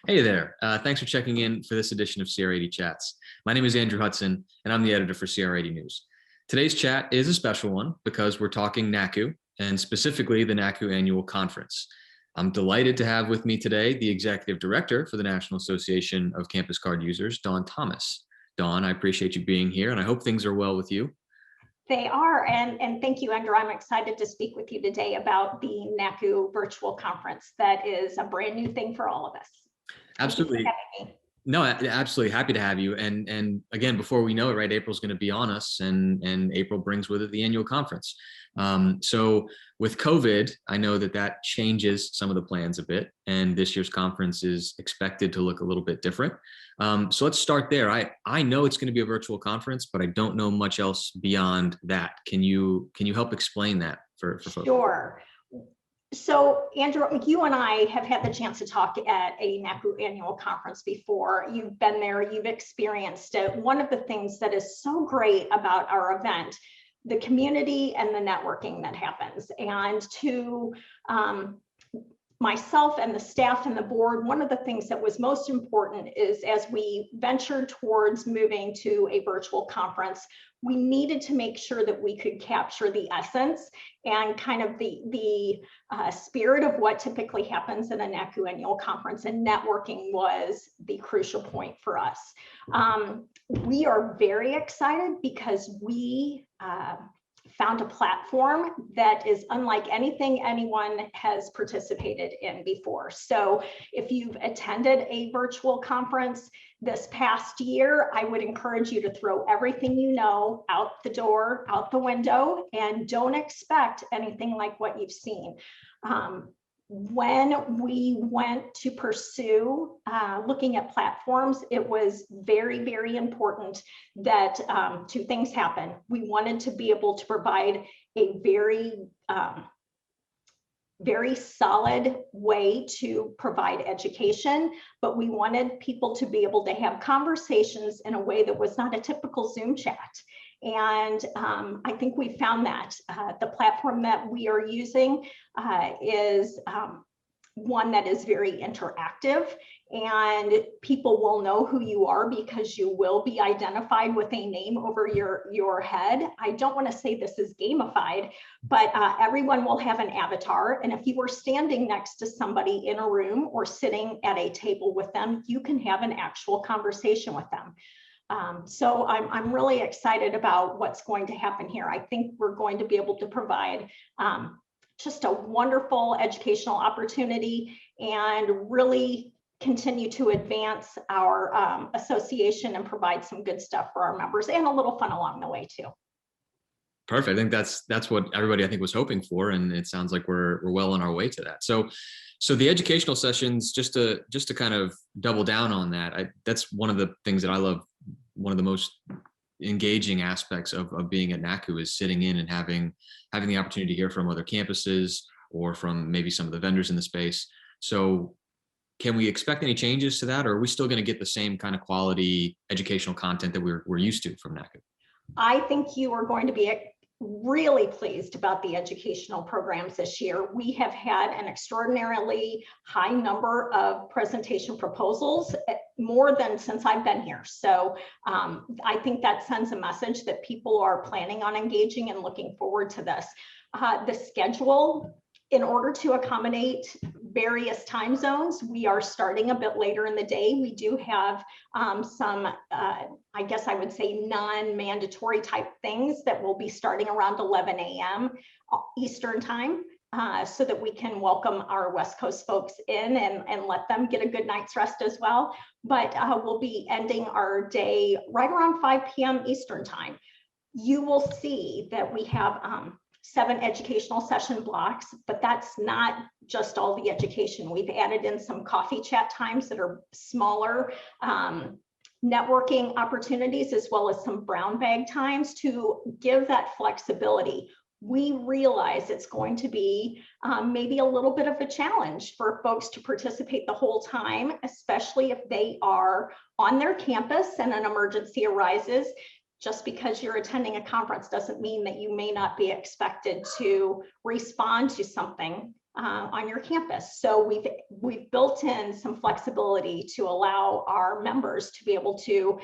Hey there. Thanks for checking in for this edition of CR80 Chats. My name is Andrew Hudson, and I'm the editor for CR80 News. Today's chat is a special one because we're talking NACCU, and specifically the NACCU Annual Conference. I'm delighted to have with me today the Executive Director for the National Association of Campus Card Users, Dawn Thomas. Dawn, I appreciate you being here, and I hope things are well with you. They are, and thank you, Andrew. I'm excited to speak with you today about the NACCU virtual conference. That is a brand new thing for all of us. Absolutely. No, absolutely happy to have you. And again, before we know it, right, April's going to be on us, and April brings with it the annual conference. So with COVID, I know that changes some of the plans a bit, and this year's conference is expected to look a little bit different. So let's start there. I know it's going to be a virtual conference, but I don't know much else beyond that. Can you help explain that for folks? Sure. So, Andrew, you and I have had the chance to talk at a NACCU annual conference before. You've been there, you've experienced it. One of the things that is so great about our event, the community and the networking that happens. And to myself and the staff and the board, one of the things that was most important is as we ventured towards moving to a virtual conference, we needed to make sure that we could capture the essence and kind of the spirit of what typically happens in a NACCU annual conference, and networking was the crucial point for us. We are very excited because we found a platform that is unlike anything anyone has participated in before. So if you've attended a virtual conference this past year, I would encourage you to throw everything you know out the door, out the window, and don't expect anything like what you've seen. When we went to pursue looking at platforms, it was very, very important that two things happen. We wanted to be able to provide a very solid way to provide education, but we wanted people to be able to have conversations in a way that was not a typical Zoom chat. And I think we found that the platform that we are using is one that is very interactive, and people will know who you are because you will be identified with a name over your head. I don't want to say this is gamified, but everyone will have an avatar. And if you were standing next to somebody in a room or sitting at a table with them, you can have an actual conversation with them. So I'm really excited about what's going to happen here. I think we're going to be able to provide just a wonderful educational opportunity and really continue to advance our association and provide some good stuff for our members and a little fun along the way too. Perfect. I think that's what everybody I think was hoping for, and it sounds like we're well on our way to that. So the educational sessions, just to kind of double down on that, that's one of the things that I love. One of the most engaging aspects of being at NACCU is sitting in and having the opportunity to hear from other campuses or from maybe some of the vendors in the space. So can we expect any changes to that, or are we still going to get the same kind of quality educational content that we're used to from NACCU? I think you are going to be really pleased about the educational programs this year. We have had an extraordinarily high number of presentation proposals, more than since I've been here. So I think that sends a message that people are planning on engaging and looking forward to this. The schedule, in order to accommodate various time zones, we are starting a bit later in the day. We do have some, I guess I would say, non-mandatory type things that will be starting around 11 a.m. Eastern time, so that we can welcome our West Coast folks in and let them get a good night's rest as well. But we'll be ending our day right around 5 p.m. Eastern time. You will see that we have 7 educational session blocks, but that's not just all the education. We've added in some coffee chat times that are smaller, networking opportunities, as well as some brown bag times to give that flexibility. We realize it's going to be maybe a little bit of a challenge for folks to participate the whole time, especially if they are on their campus and an emergency arises. Just because you're attending a conference doesn't mean that you may not be expected to respond to something on your campus. So we've built in some flexibility to allow our members to be able to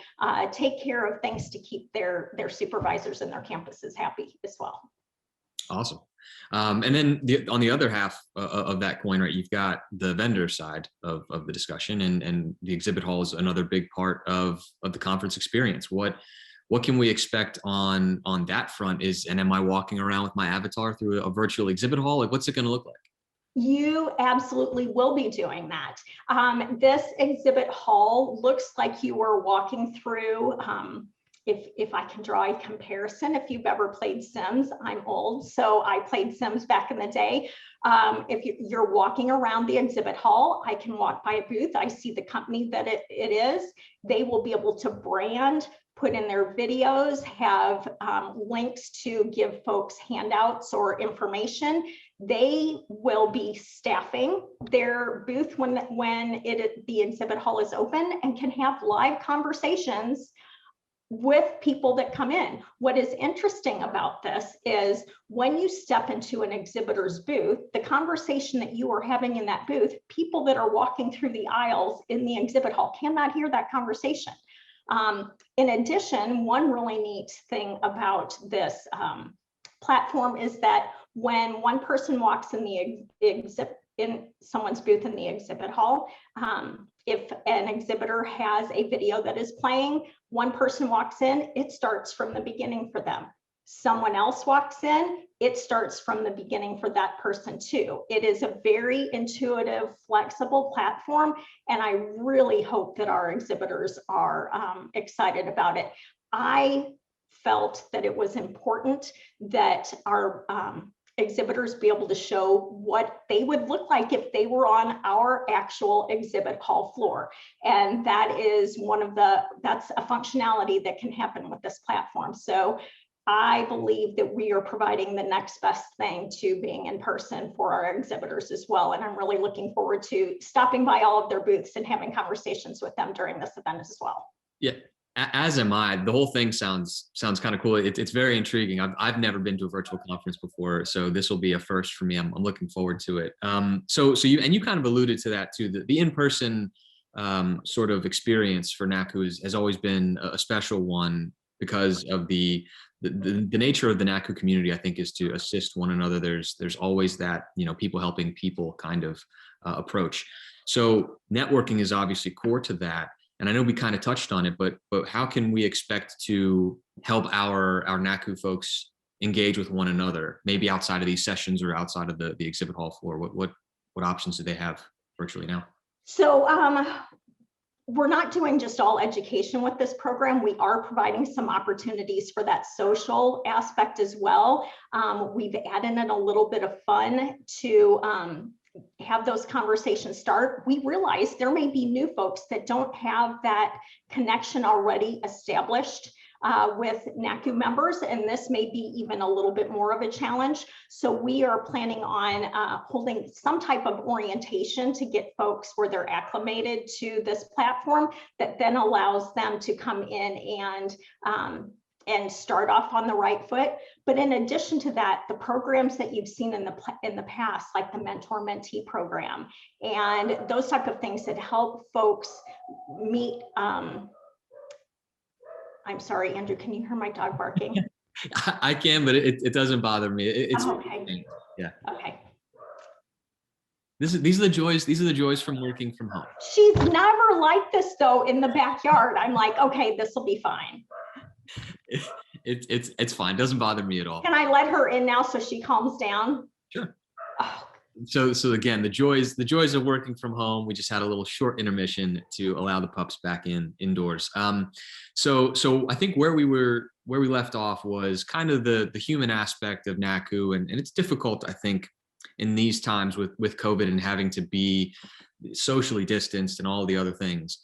take care of things to keep their supervisors and their campuses happy as well. Awesome. And then on the other half of that coin, right, you've got the vendor side of the discussion, and the exhibit hall is another big part of the conference experience. What can we expect on that front? Am I walking around with my avatar through a virtual exhibit hall? Like, what's it going to look like? You absolutely will be doing that. This exhibit hall looks like you are walking through, if I can draw a comparison, if you've ever played Sims, I'm old, so I played Sims back in the day. If you're walking around the exhibit hall, I can walk by a booth. I see the company that it is. They will be able to brand, put in their videos, have links to give folks handouts or information. They will be staffing their booth when the exhibit hall is open, and can have live conversations with people that come in. What is interesting about this is when you step into an exhibitor's booth, the conversation that you are having in that booth, people that are walking through the aisles in the exhibit hall cannot hear that conversation. In addition, one really neat thing about this platform is that when one person walks in someone's booth in the exhibit hall, if an exhibitor has a video that is playing, one person walks in, it starts from the beginning for them. Someone else walks in, it starts from the beginning for that person too. It is a very intuitive, flexible platform, and I really hope that our exhibitors are excited about it. I felt that it was important that our exhibitors be able to show what they would look like if they were on our actual exhibit hall floor. And that is that's a functionality that can happen with this platform. So I believe that we are providing the next best thing to being in person for our exhibitors as well. And I'm really looking forward to stopping by all of their booths and having conversations with them during this event as well. Yeah. As am I. The whole thing sounds kind of cool. It's very intriguing. I've never been to a virtual conference before, so this will be a first for me. I'm looking forward to it. So you kind of alluded to that too. The in-person sort of experience for NACCU has always been a special one because of the nature of the NACCU community. I think is to assist one another. There's always that, people helping people kind of approach. So networking is obviously core to that. And I know we kind of touched on it, but how can we expect to help our NACCU folks engage with one another, maybe outside of these sessions or outside of the exhibit hall floor? What options do they have virtually now? So we're not doing just all education with this program. We are providing some opportunities for that social aspect as well. We've added in a little bit of fun to have those conversations start. We realize there may be new folks that don't have that connection already established with NACCU members, and this may be even a little bit more of a challenge. So we are planning on holding some type of orientation to get folks where they're acclimated to this platform, that then allows them to come in and start off on the right foot. But in addition to that, the programs that you've seen in the past, like the mentor-mentee program and those type of things that help folks meet. I'm sorry, Andrew, can you hear my dog barking? I can, but it doesn't bother me. It's okay. Yeah. Okay. These are the joys from working from home. She's never like this though in the backyard. I'm like, okay, this will be fine. It's fine. Doesn't bother me at all. Can I let her in now so she calms down? Sure. Oh. So again, the joys of working from home. We just had a little short intermission to allow the pups back indoors. So I think where we left off was kind of the human aspect of NACCU, and it's difficult, I think, in these times with COVID and having to be socially distanced and all the other things.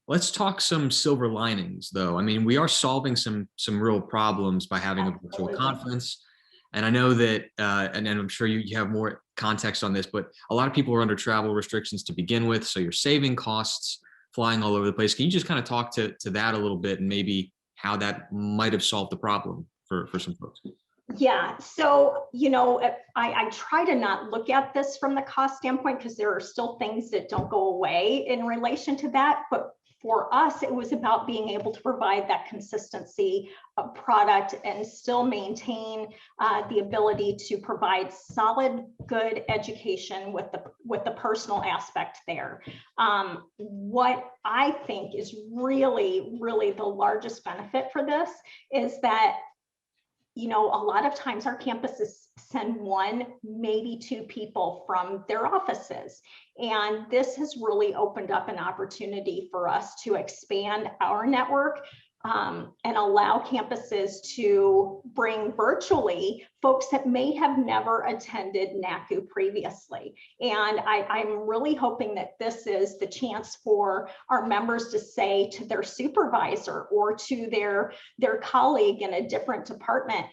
Let's talk some silver linings, though. I mean, we are solving some real problems by having a virtual conference. And I know that, and I'm sure you have more context on this, but a lot of people are under travel restrictions to begin with. So you're saving costs, flying all over the place. Can you just kind of talk to that a little bit, and maybe how that might have solved the problem for some folks? Yeah, so, I try to not look at this from the cost standpoint because there are still things that don't go away in relation to that. But for us, it was about being able to provide that consistency of product and still maintain the ability to provide solid, good education with the personal aspect there. What I think is really, really the largest benefit for this is that a lot of times our campuses send one, maybe two people from their offices. And this has really opened up an opportunity for us to expand our network and allow campuses to bring virtually folks that may have never attended NACCU previously. And I'm really hoping that this is the chance for our members to say to their supervisor or to their colleague in a different department,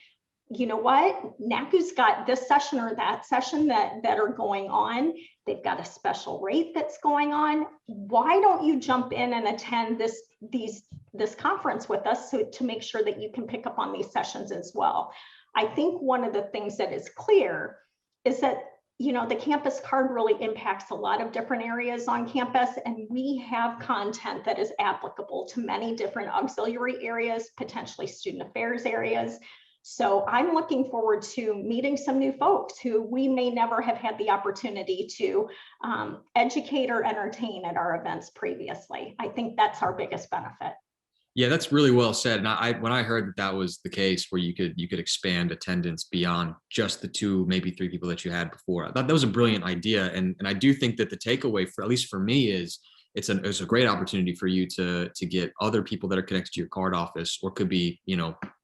you know what, NACCU's got this session or that session that are going on. They've got a special rate that's going on. Why don't you jump in and attend this conference with us to make sure that you can pick up on these sessions as well? I think one of the things that is clear is that the campus card really impacts a lot of different areas on campus, and we have content that is applicable to many different auxiliary areas, potentially student affairs areas. So I'm looking forward to meeting some new folks who we may never have had the opportunity to educate or entertain at our events previously. I think that's our biggest benefit. Yeah, that's really well said. And when I heard that was the case, where you could expand attendance beyond just the two, maybe three people that you had before, I thought that was a brilliant idea. And I do think that the takeaway, for at least for me, is it's a great opportunity for you to get other people that are connected to your card office, or could be,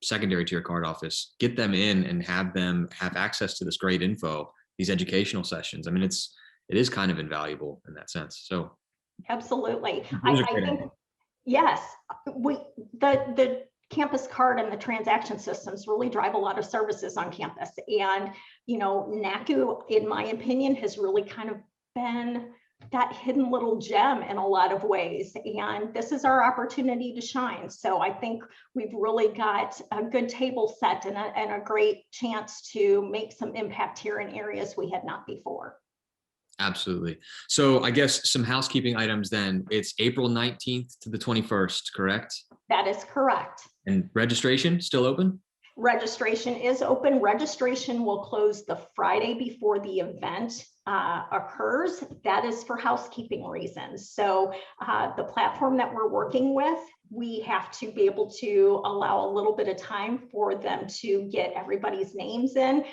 secondary to your card office, get them in and have them have access to this great info, these educational sessions. I mean, it is kind of invaluable in that sense. So absolutely. I think, yes, the campus card and the transaction systems really drive a lot of services on campus. And, NACCU, in my opinion, has really kind of been that hidden little gem in a lot of ways. And this is our opportunity to shine. So I think we've really got a good table set and a great chance to make some impact here in areas we had not before. Absolutely. So I guess some housekeeping items then. It's April 19th to the 21st, correct? That is correct. And registration still open? Registration is open. Registration will close the Friday before the event occurs. That is for housekeeping reasons. So the platform that we're working with, we have to be able to allow a little bit of time for them to get everybody's names in.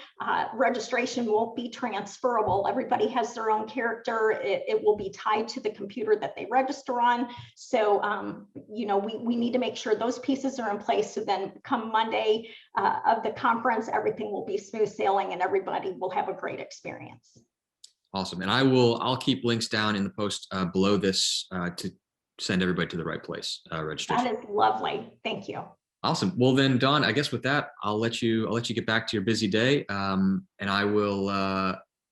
Registration won't be transferable. Everybody has their own character. It will be tied to the computer that they register on. So, we need to make sure those pieces are in place. So then come Monday of the conference, everything will be smooth sailing and everybody will have a great experience. Awesome. And I'll keep links down in the post below this to send everybody to the right place. Registration. That is lovely. Thank you. Awesome. Well then, Dawn, I guess with that, I'll let you get back to your busy day. And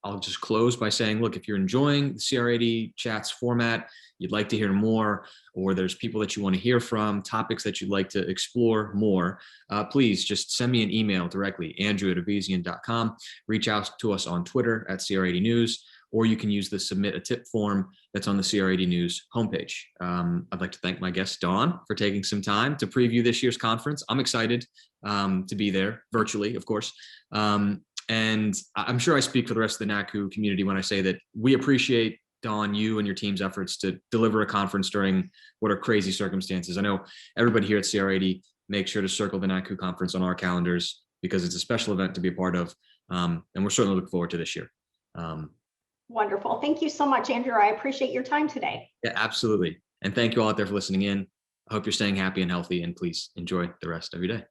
I'll just close by saying, look, if you're enjoying the CR80 chats format, you'd like to hear more, or there's people that you want to hear from, topics that you'd like to explore more, please just send me an email directly, andrew@avesian.com. Reach out to us on Twitter @CR80News, or you can use the submit a tip form that's on the CR80 News homepage. I'd like to thank my guest, Dawn, for taking some time to preview this year's conference. I'm excited to be there virtually, of course. And I'm sure I speak for the rest of the NACCU community when I say that we appreciate, Dawn, you and your team's efforts to deliver a conference during what are crazy circumstances. I know everybody here at CR80 makes sure to circle the NACCU conference on our calendars because it's a special event to be a part of. And we're certainly looking forward to this year. Wonderful. Thank you so much, Andrew. I appreciate your time today. Yeah, absolutely. And thank you all out there for listening in. I hope you're staying happy and healthy, and please enjoy the rest of your day.